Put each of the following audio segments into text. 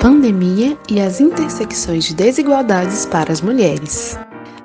Pandemia e as intersecções de desigualdades para as mulheres.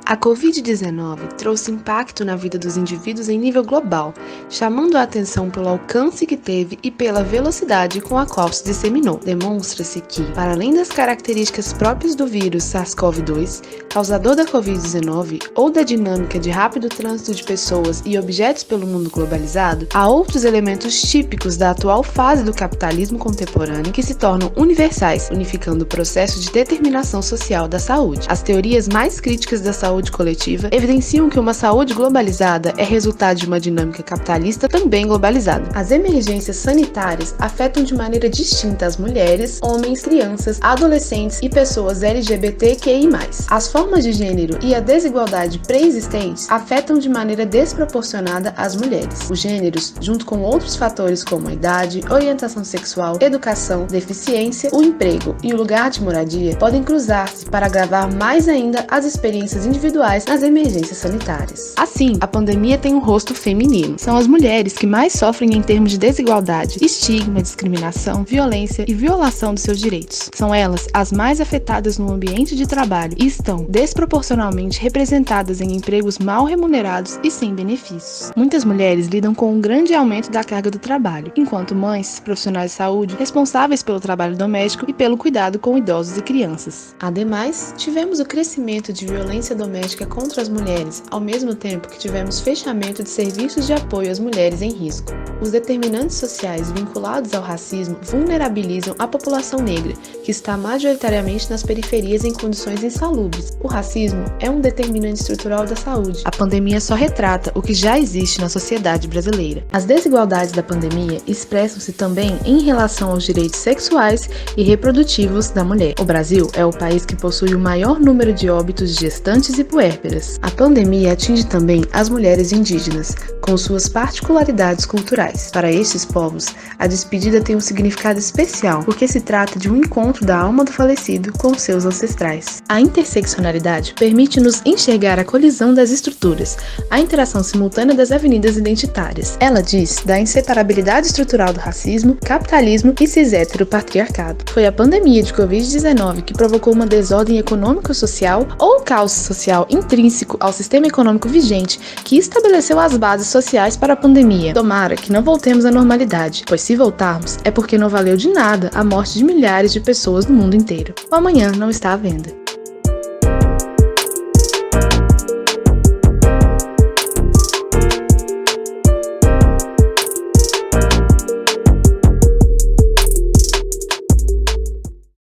A Covid-19 trouxe impacto na vida dos indivíduos em nível global, chamando a atenção pelo alcance que teve e pela velocidade com a qual se disseminou. Demonstra-se que, para além das características próprias do vírus SARS-CoV-2, causador da Covid-19, ou da dinâmica de rápido trânsito de pessoas e objetos pelo mundo globalizado, há outros elementos típicos da atual fase do capitalismo contemporâneo que se tornam universais, unificando o processo de determinação social da saúde. As teorias mais críticas da saúde coletiva evidenciam que uma saúde globalizada é resultado de uma dinâmica capitalista também globalizada. As emergências sanitárias afetam de maneira distinta as mulheres, homens, crianças, adolescentes e pessoas LGBTQI+. As formas de gênero e a desigualdade pré-existentes afetam de maneira desproporcionada as mulheres. Os gêneros, junto com outros fatores como a idade, orientação sexual, educação, deficiência, o emprego e o lugar de moradia, podem cruzar-se para agravar mais ainda as experiências individuais nas emergências sanitárias. Assim, a pandemia tem um rosto feminino. São as mulheres que mais sofrem em termos de desigualdade, estigma, discriminação, violência e violação dos seus direitos. São elas as mais afetadas no ambiente de trabalho e estão desproporcionalmente representadas em empregos mal remunerados e sem benefícios. Muitas mulheres lidam com um grande aumento da carga do trabalho, enquanto mães, profissionais de saúde, responsáveis pelo trabalho doméstico e pelo cuidado com idosos e crianças. Ademais, tivemos o crescimento de violência doméstica contra as mulheres, ao mesmo tempo que tivemos fechamento de serviços de apoio às mulheres em risco. Os determinantes sociais vinculados ao racismo vulnerabilizam a população negra, que está majoritariamente nas periferias em condições insalubres. O racismo é um determinante estrutural da saúde. A pandemia só retrata o que já existe na sociedade brasileira. As desigualdades da pandemia expressam-se também em relação aos direitos sexuais e reprodutivos da mulher. O Brasil é o país que possui o maior número de óbitos de gestantes e puérperas. A pandemia atinge também as mulheres indígenas, com suas particularidades culturais. Para estes povos, a despedida tem um significado especial, porque se trata de um encontro da alma do falecido com seus ancestrais. A interseccionalidade permite-nos enxergar a colisão das estruturas, a interação simultânea das avenidas identitárias. Ela diz da inseparabilidade estrutural do racismo, capitalismo e cis-hétero-patriarcado. Foi a pandemia de Covid-19 que provocou uma desordem econômico-social ou caos social intrínseco ao sistema econômico vigente que estabeleceu as bases sociais para a pandemia. Tomara que não voltemos à normalidade, pois se voltarmos é porque não valeu de nada a morte de milhares de pessoas no mundo inteiro. O amanhã não está à venda.